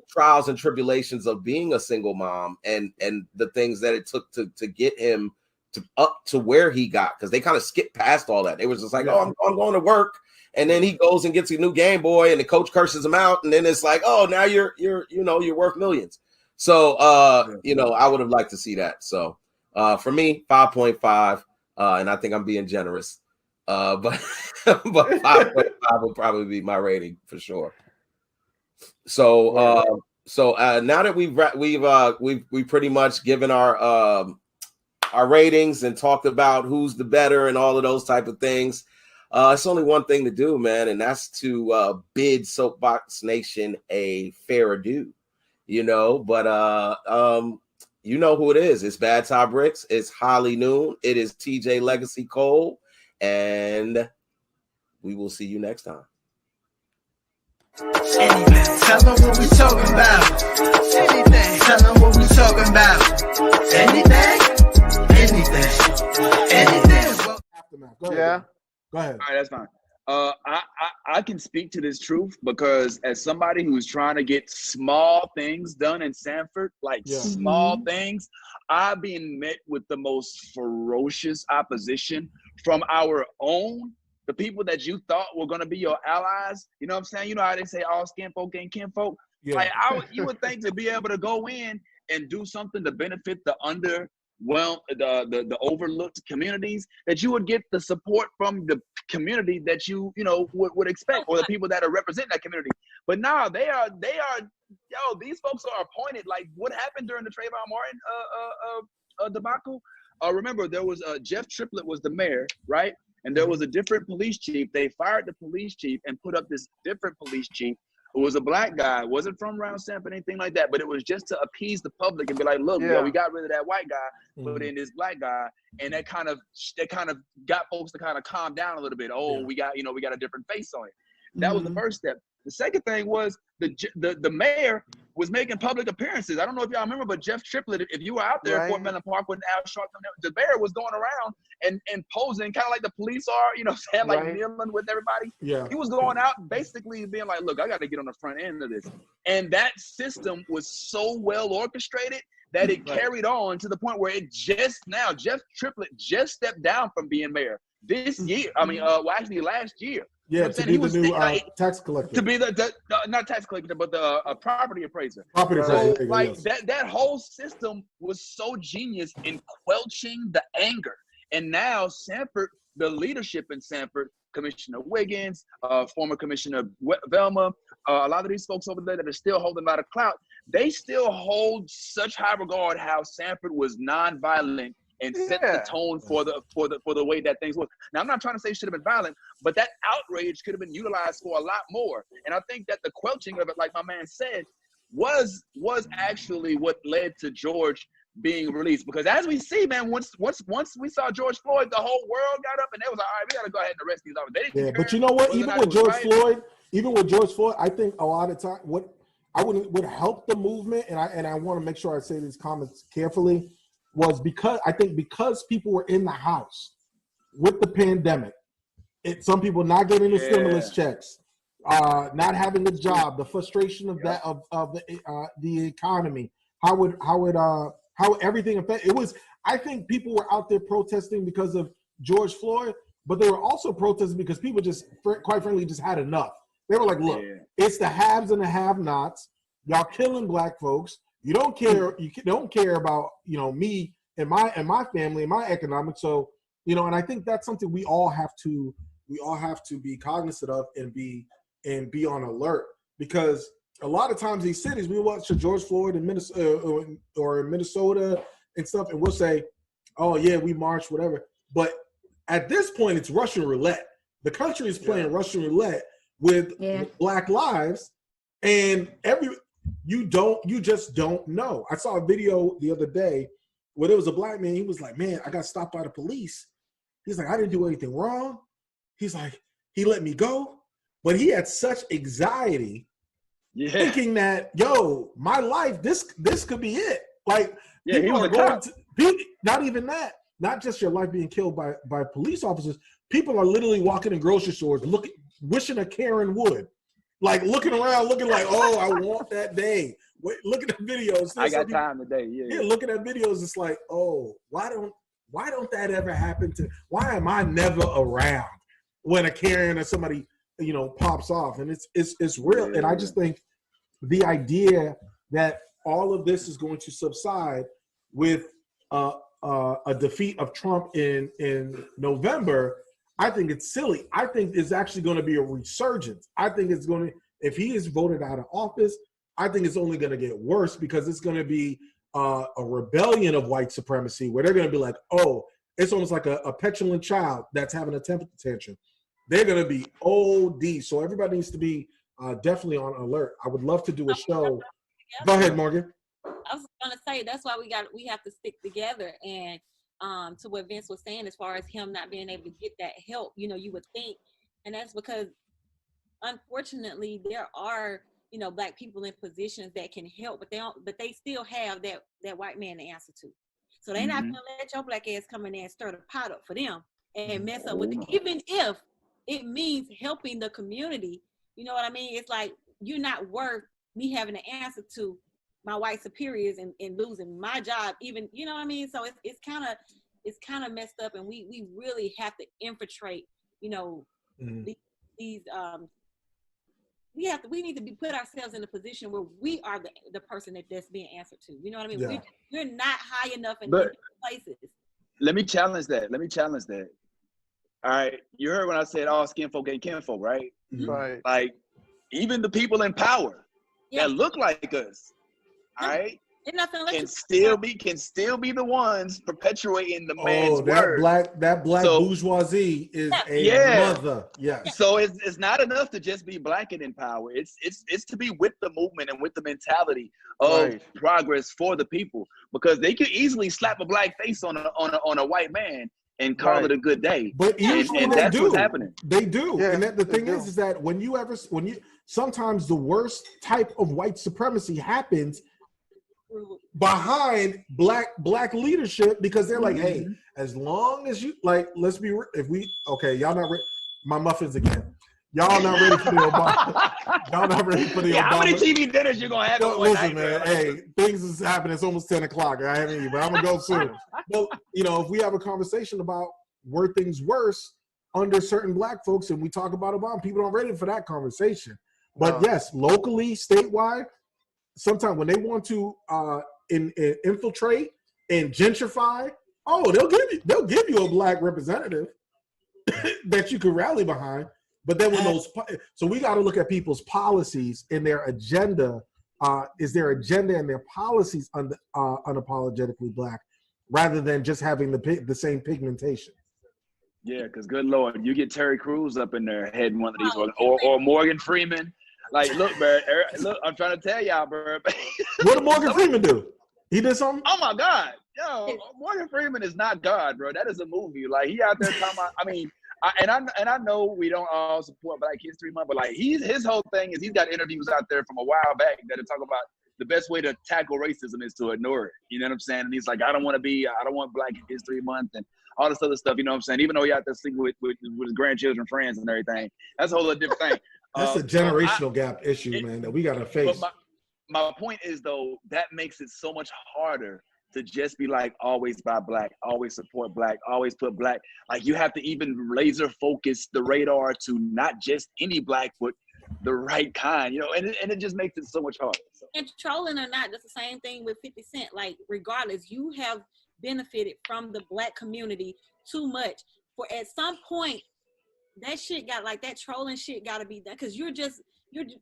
[SPEAKER 6] trials and tribulations of being a single mom, and the things that it took to get him up to where he got, because they kind of skipped past all that. It was just like, I'm going to work, and then he goes and gets a new Game Boy, and the coach curses him out, and then it's like, now you're worth millions. So I would have liked to see that. So for me, 5.5, and I think I'm being generous, but 5.5 will probably be my rating for sure. So now that we've pretty much given our ratings and talked about who's the better and all of those type of things, it's only one thing to do, man, and that's to bid Soapboxx Nation a fair due. But you know who it is. It's BadTy Bricks. It's Holly Noon. It is TJ Legacy Cole, and we will see you next time.
[SPEAKER 8] Anything. Tell them what we talking about. Anything. Tell them what we talking about. Anything.
[SPEAKER 2] Go ahead.
[SPEAKER 9] All right, that's fine. I can speak to this truth because as somebody who's trying to get small things done in Sanford, small things, I've been met with the most ferocious opposition from our own, the people that you thought were going to be your allies. You know what I'm saying? You know how they say all skin folk ain't kin folk? Yeah. You would think to be able to go in and do something to benefit the the overlooked communities, that you would get the support from the community that you would expect, or the people that are representing that community. But now these folks are appointed. Like what happened during the Trayvon Martin debacle? Remember, there was Jeff Triplett was the mayor, right? And there was a different police chief. They fired the police chief and put up this different police chief who was a black guy, wasn't from around Sanford, anything like that, but it was just to appease the public and be like, look, we got rid of that white guy, put in this black guy, and that kind of got folks to kind of calm down a little bit. We got a different face on it. That was the first step. The second thing was the mayor was making public appearances. I don't know if y'all remember, but Jeff Triplett, if you were out there at Fort Mellon Park when Al Sharpton, the mayor was going around and posing kind of like the police are, kneeling with everybody. Yeah. He was going out basically being like, look, I got to get on the front end of this. And that system was so well orchestrated that it carried on to the point where Jeff Triplett just stepped down from being mayor this year. Actually last year.
[SPEAKER 2] Yeah, to be the new tax collector.
[SPEAKER 9] To be the not tax collector, but the property appraiser.
[SPEAKER 2] Property appraiser.
[SPEAKER 9] So that whole system was so genius in quelching the anger. And now Sanford, the leadership in Sanford, Commissioner Wiggins, former Commissioner Velma, a lot of these folks over there that are still holding a lot of clout, they still hold such high regard how Sanford was nonviolent and set the tone for the way that things work. Now, I'm not trying to say it should have been violent, but that outrage could have been utilized for a lot more. And I think that the quelching of it, like my man said, was actually what led to George being released. Because as we see, man, once we saw George Floyd, the whole world got up and they was like, all right, we got to go ahead and arrest these officers.
[SPEAKER 2] Yeah, but you know what? Even with George Floyd, I think a lot of time what would help the movement, and I want to make sure I say these comments carefully, was because people were in the house. with the pandemic, some people not getting the stimulus checks, not having a job, the frustration of that of the economy, how everything affected. It was, I think people were out there protesting because of George Floyd, but they were also protesting because people just, quite frankly, just had enough. They were like, look, it's the haves and the have-nots. Y'all killing black folks. You don't care. You don't care about, you know, me and my family and my economics. So, you know, and I think that's something we all have to be cognizant of and be on alert, because a lot of times these cities, we watch George Floyd in Minnesota or in Minnesota and stuff, and we'll say, oh yeah, we marched, whatever. But at this point, it's Russian roulette. The country is playing Russian roulette with Black lives, and you just don't know. I saw a video the other day where there was a black man. He was like, man, I got stopped by the police. He's like, I didn't do anything wrong. He's like, he let me go. But he had such anxiety thinking that, yo, my life, this could be it. Like, people are going to, not even that, not just your life being killed by police officers. People are literally walking in grocery stores, wishing a Karen would. Like, looking around, looking like, oh, I want that day. Wait, look at the videos.
[SPEAKER 9] I got time today. Yeah,
[SPEAKER 2] looking at videos, it's like, oh, why don't that ever happen to? Why am I never around when a Karen or somebody, you know, pops off? And it's real. And I just think the idea that all of this is going to subside with a defeat of Trump in November, I think it's silly. I think it's actually going to be a resurgence. I think it's going to, if he is voted out of office, I think it's only going to get worse, because it's going to be a rebellion of white supremacy where they're going to be like, oh, it's almost like a petulant child that's having a temper tantrum. They're going to be OD. So everybody needs to be definitely on alert. I would love to do a show. Go ahead, Morgan.
[SPEAKER 10] I was going to say, that's why we have to stick together. And to what Vince was saying, as far as him not being able to get that help, you know, you would think, and that's because unfortunately there are, you know, black people in positions that can help, but they still have that white man to answer to. So they're not gonna let your black ass come in there and stir the pot up for them and mess up with it, even if it means helping the community. You know what I mean? It's like, you're not worth me having to answer to my white superiors and losing my job, even, you know what I mean? So it's kind of messed up, and we really have to infiltrate, you know, these we need to put ourselves in a position where we are the person that's being answered to. You know what I mean? We're not high enough in different places.
[SPEAKER 9] Let me challenge that. All right, you heard when I said all skin folk ain't kinfolk, right?
[SPEAKER 11] Right.
[SPEAKER 9] Like, even the people in power that look like us, all right, can still be the ones perpetuating the man's word.
[SPEAKER 2] That black bourgeoisie is a mother. Yeah.
[SPEAKER 9] So it's not enough to just be black and in power. It's to be with the movement and with the mentality of progress for the people, because they could easily slap a black face on a white man and call it a good day.
[SPEAKER 2] But usually
[SPEAKER 9] and that's what's happening.
[SPEAKER 2] They do. Yeah, and the thing is that when you sometimes the worst type of white supremacy happens behind black leadership, because they're like, hey, as long as you, like, let's be, y'all not ready, my muffins again. Y'all not ready for the Obama. Y'all not ready for the Obama.
[SPEAKER 9] How many TV dinners you gonna have?
[SPEAKER 2] Listen, man. Hey, things is happening. It's almost 10 o'clock. I haven't eaten, but I'm gonna go soon. But, you know, if we have a conversation about were things worse under certain black folks, and we talk about Obama, people aren't ready for that conversation. But yes, locally, statewide, sometimes when they want to infiltrate and gentrify, they'll give you a black representative that you can rally behind. But then when so we got to look at people's policies and their agenda. Is their agenda and their policies unapologetically black, rather than just having the same pigmentation?
[SPEAKER 9] Yeah, because good Lord, you get Terry Crews up in there heading one of these, or Morgan Freeman. Like, look, bro, look, I'm trying to tell y'all, bro.
[SPEAKER 2] What did Morgan Freeman do? He did something?
[SPEAKER 9] Oh my God, yo, Morgan Freeman is not God, bro. That is a movie. Like, he out there talking about. I mean, I know we don't all support Black History Month, but like, his whole thing is he's got interviews out there from a while back that are talking about the best way to tackle racism is to ignore it. You know what I'm saying? And he's like, I don't want Black History Month and all this other stuff. You know what I'm saying? Even though he out there sleeping with his grandchildren, friends, and everything, that's a whole different thing.
[SPEAKER 2] That's a generational gap issue, man, that we got to face.
[SPEAKER 9] But my point is, though, that makes it so much harder to just be like, always buy black, always support black, always put black. Like, you have to even laser focus the radar to not just any black, but the right kind, you know, and it just makes it so much harder. So.
[SPEAKER 10] And trolling or not, that's the same thing with 50 Cent. Like, regardless, you have benefited from the black community too much. For at some point, that shit got, like, that trolling shit got to be done. Because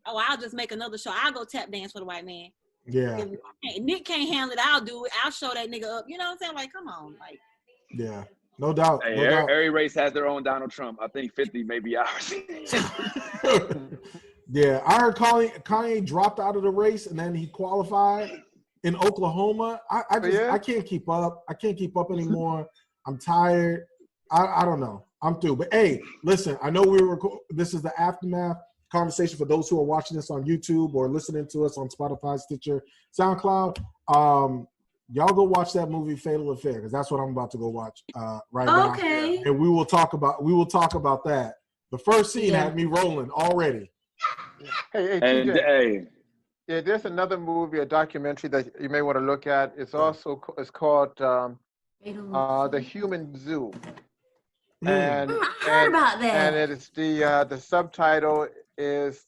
[SPEAKER 10] I'll just make another show. I'll go tap dance for the white man.
[SPEAKER 2] Yeah.
[SPEAKER 10] If Nick can't handle it, I'll do it. I'll show that nigga up. You know what I'm saying? Like, come on. Like.
[SPEAKER 2] Yeah. No doubt.
[SPEAKER 9] Hey,
[SPEAKER 2] no doubt.
[SPEAKER 9] Every race has their own Donald Trump. I think 50 may be ours.
[SPEAKER 2] Yeah. I heard Kanye dropped out of the race and then he qualified in Oklahoma. I can't keep up. I can't keep up anymore. I'm tired. I don't know. I'm through. But hey, listen, I know this is the aftermath conversation for those who are watching this on YouTube or listening to us on Spotify, Stitcher, SoundCloud. Y'all go watch that movie Fatal Affair, because that's what I'm about to go watch right now.
[SPEAKER 3] Okay.
[SPEAKER 2] And we will talk about that. The first scene had me rolling already.
[SPEAKER 11] Hey, TJ. Yeah, there's another movie, a documentary that you may want to look at. It's called The Human Zoo. And
[SPEAKER 3] I heard about that.
[SPEAKER 11] And it is the subtitle is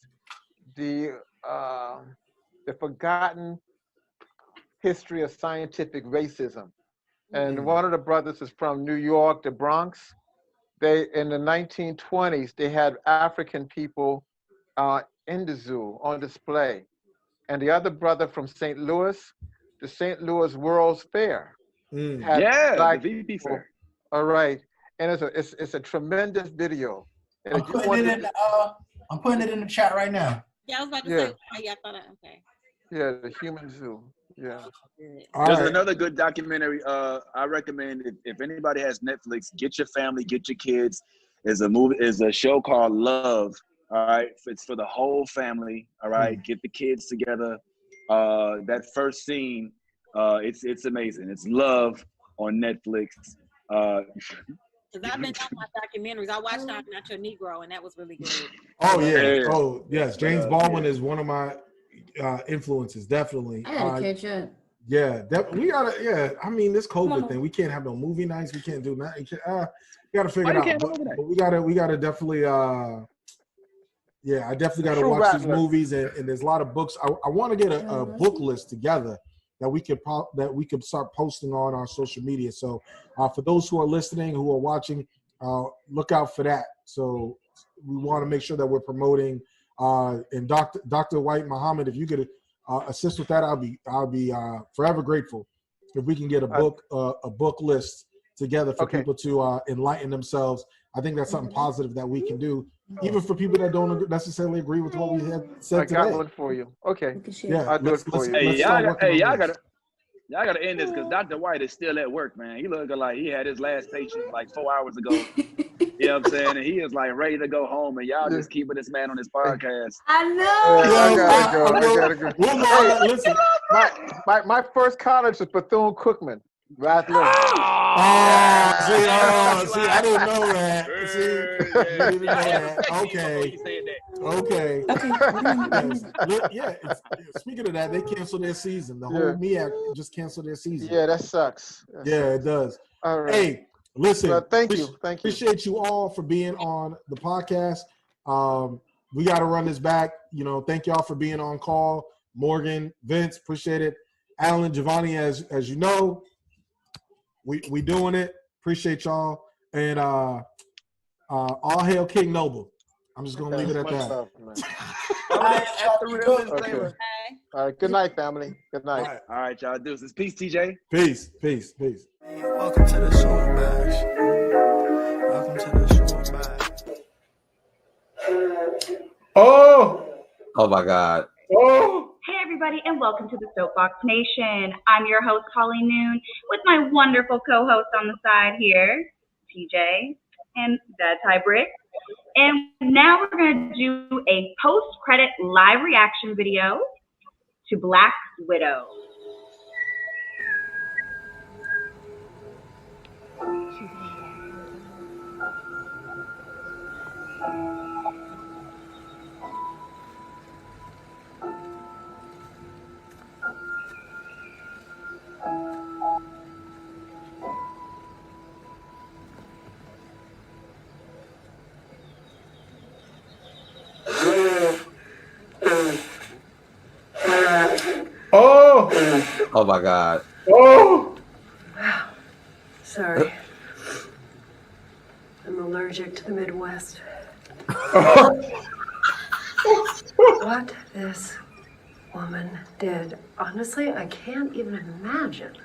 [SPEAKER 11] the forgotten history of scientific racism. And one of the brothers is from New York, the Bronx. They in the 1920s they had African people in the zoo on display, and the other brother from St. Louis, the St. Louis World's Fair.
[SPEAKER 9] The VP Fair.
[SPEAKER 11] All right. And it's a tremendous video. And
[SPEAKER 5] I'm putting it in the chat right now.
[SPEAKER 10] Yeah, I was about to say. Yeah, I thought okay.
[SPEAKER 11] Yeah, The Human Zoo. Yeah.
[SPEAKER 9] There's another good documentary. I recommend if anybody has Netflix, get your family, get your kids. Is a show called Love. All right, it's for the whole family. All right, get the kids together. That first scene, it's amazing. It's Love on Netflix.
[SPEAKER 10] Because I've been talking about documentaries. I watched Not Your Negro, and that was really good.
[SPEAKER 2] Oh, yeah. Oh, yes. James Baldwin is one of my influences, definitely.
[SPEAKER 3] I gotta catch up.
[SPEAKER 2] Yeah, we gotta. Yeah, I mean, this COVID thing, we can't have no movie nights. We can't do nothing. We gotta figure it out. But we gotta definitely. I definitely gotta watch these movies, and there's a lot of books. I want to get a book list together that we could start posting on our social media. So for those who are listening, who are watching, look out for that. So we want to make sure that we're promoting. And Dr. White Muhammad, if you could assist with that, I'll be forever grateful if we can get a book list together for people to enlighten themselves. I think that's something positive that we can do, even for people that don't necessarily agree with what we have said today.
[SPEAKER 11] I got one for you. Okay.
[SPEAKER 2] Yeah,
[SPEAKER 11] I'll do it for you.
[SPEAKER 9] Hey, y'all gotta end this because Dr. White is still at work, man. He looking like he had his last patient like 4 hours ago. You know what I'm saying? And he is like ready to go home, and y'all just keeping this man on his podcast.
[SPEAKER 3] I know.
[SPEAKER 11] I gotta go. Listen, my first college was Bethune-Cookman. Right.
[SPEAKER 2] See, I didn't know that. You didn't know that. Okay. Speaking of that, they canceled their season. The whole MEAC just canceled their season.
[SPEAKER 11] Yeah, that sucks.
[SPEAKER 2] It does.
[SPEAKER 11] All right.
[SPEAKER 2] Hey, listen.
[SPEAKER 11] Thank you.
[SPEAKER 2] Appreciate you all for being on the podcast. We got to run this back. Thank y'all for being on call. Morgan, Vince, appreciate it. Alan, Giovanni, as you know. We doing it. Appreciate y'all. And all hail King Noble. I'm just gonna leave it at that.
[SPEAKER 11] All right. Good night, family. Good night.
[SPEAKER 9] All right, y'all. Deuces. Peace, TJ.
[SPEAKER 2] Peace.
[SPEAKER 8] Welcome to the Soapboxx. Welcome to the Soapboxx.
[SPEAKER 6] Oh my God.
[SPEAKER 7] Hey everybody, and welcome to the Soapboxx Nation. I'm your host, Holly Noon, with my wonderful co-host on the side here, TJ and BadTy Brick. And now we're going to do a post-credit live reaction video to Black Widow.
[SPEAKER 6] Oh my God.
[SPEAKER 2] Oh.
[SPEAKER 12] Wow. Sorry. I'm allergic to the Midwest. What this woman did, honestly, I can't even imagine.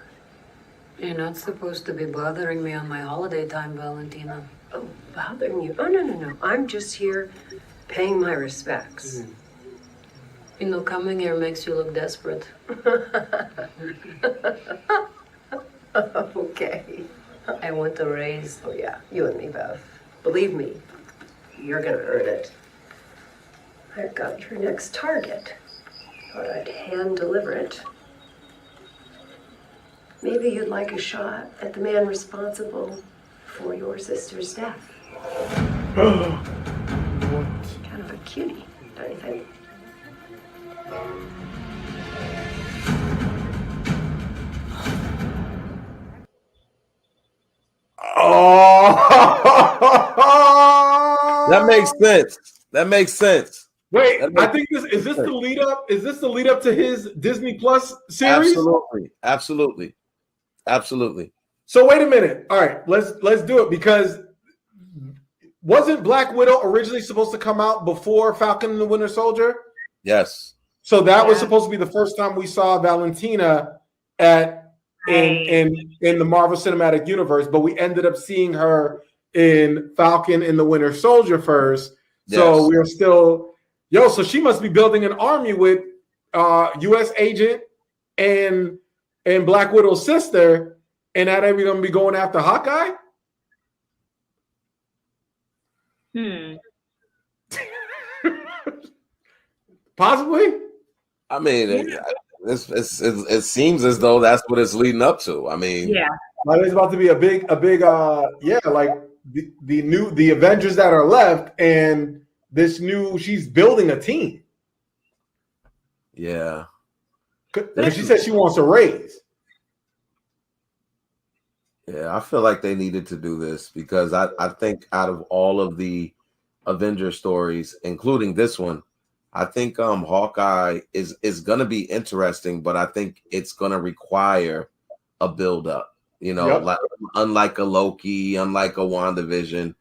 [SPEAKER 12] You're not supposed to be bothering me on my holiday time, Valentina. Oh, bothering you? Oh, no. I'm just here paying my respects. You know, coming here makes you look desperate. Okay. I want a raise. Oh, yeah, you and me both. Believe me, you're gonna earn it. I've got your next target. Thought I'd hand deliver it. Maybe you'd like a shot at the man responsible for your sister's death. Kind of a cutie, don't you think?
[SPEAKER 2] Oh,
[SPEAKER 6] that makes sense. That makes sense.
[SPEAKER 2] Wait, I think this is the lead up. Is this the lead up to his Disney Plus series?
[SPEAKER 6] Absolutely.
[SPEAKER 2] So wait a minute. All right, let's do it, because wasn't Black Widow originally supposed to come out before Falcon and the Winter Soldier?
[SPEAKER 6] Yes.
[SPEAKER 2] So that was supposed to be the first time we saw Valentina in the Marvel Cinematic Universe, but we ended up seeing her in Falcon and the Winter Soldier first. So we're still so she must be building an army with US Agent and Black Widow's sister, and that are we gonna be going after Hawkeye? Possibly.
[SPEAKER 6] I mean, it seems as though that's what it's leading up to. I mean,
[SPEAKER 2] Like it's about to be a big like the Avengers that are left, and this new, she's building a team.
[SPEAKER 6] Yeah.
[SPEAKER 2] Because she said she wants a raise.
[SPEAKER 6] Yeah, I feel like they needed to do this, because I think out of all of the Avenger stories, including this one, I think Hawkeye is going to be interesting, but I think it's going to require a build up. You know, like unlike a Loki, unlike a WandaVision,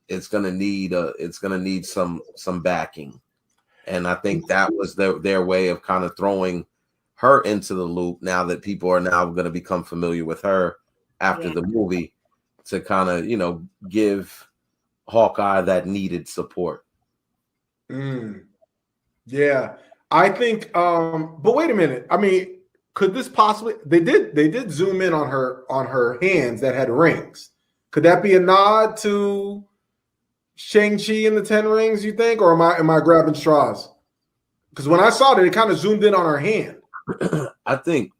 [SPEAKER 6] it's going to need some backing, and I think that was their way of kind of throwing her into the loop. Now that people are now going to become familiar with her after the movie, to kind of give Hawkeye that needed support.
[SPEAKER 2] Yeah, I think. But wait a minute. I mean, could this possibly? They did zoom in on her hands that had rings. Could that be a nod to Shang-Chi and the 10 Rings? You think, or am I grabbing straws? Because when I saw it kind of zoomed in on her hand.
[SPEAKER 6] I think,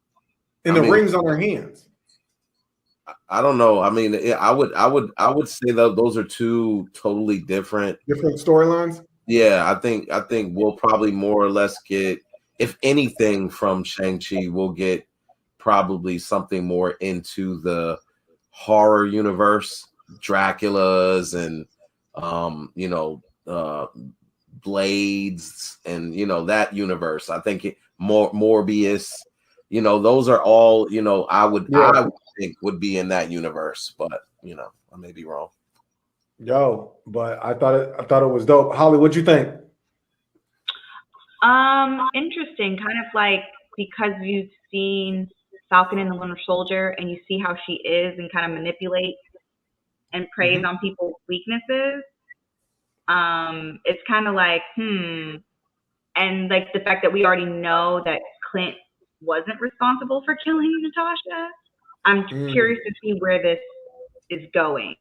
[SPEAKER 2] and the rings on her hands.
[SPEAKER 6] I don't know. I mean, I would say that those are two totally different
[SPEAKER 2] storylines.
[SPEAKER 6] Yeah, I think we'll probably more or less get, if anything, from Shang-Chi, we'll get probably something more into the horror universe, Dracula's and Blades and that universe. I think Morbius, those are all I would think would be in that universe, but I may be wrong.
[SPEAKER 2] But I thought it was dope. Holly, what'd you think?
[SPEAKER 7] Interesting. Kind of like, because you've seen Falcon and the Winter Soldier and you see how she is and kind of manipulates and preys on people's weaknesses. It's kind of like, and like the fact that we already know that Clint wasn't responsible for killing Natasha. I'm curious to see where this is going,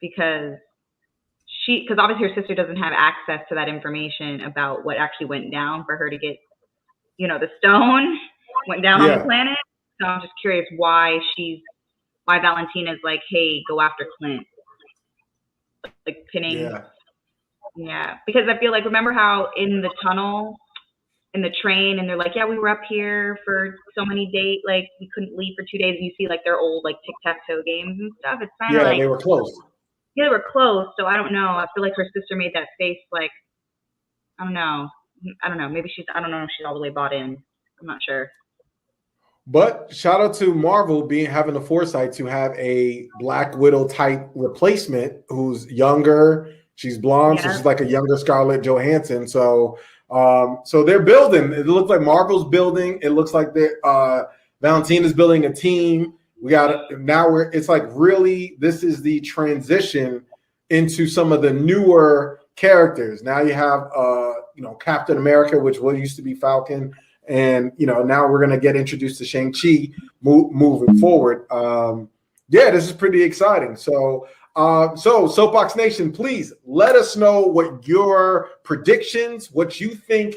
[SPEAKER 7] because obviously her sister doesn't have access to that information about what actually went down for her to get, the stone went down on the planet. So I'm just curious why Valentina's like, hey, go after Clint. like pinning.
[SPEAKER 2] Yeah.
[SPEAKER 7] Yeah, because I feel like, remember how in the tunnel, in the train, and they're like, yeah, we were up here for so many days, like we couldn't leave for 2 days, and you see like their old like tic-tac-toe games and stuff. It's kind of like,
[SPEAKER 2] they were close.
[SPEAKER 7] Yeah, they were close. So I don't know. I feel like her sister made that face like, I don't know. Maybe I don't know if she's all the way bought in. I'm not sure.
[SPEAKER 2] But shout out to Marvel having the foresight to have a Black Widow type replacement who's younger. She's blonde, so she's like a younger Scarlett Johansson. So they're building. It looks like Marvel's building. It looks like Valentina's building a team. It's like really, this is the transition into some of the newer characters. Now you have Captain America, which used to be Falcon, and now we're gonna get introduced to Shang-Chi moving forward. This is pretty exciting. So Soapboxx Nation, please let us know what your predictions, what you think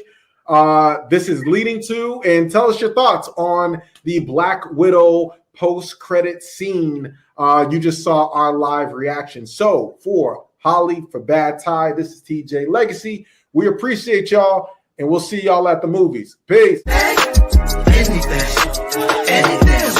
[SPEAKER 2] this is leading to, and tell us your thoughts on the Black Widow post-credit scene. You just saw our live reaction. So for Holly, for BadTy, this is TJ Legacy. We appreciate y'all, and we'll see y'all at the movies. Peace.
[SPEAKER 8] Anything.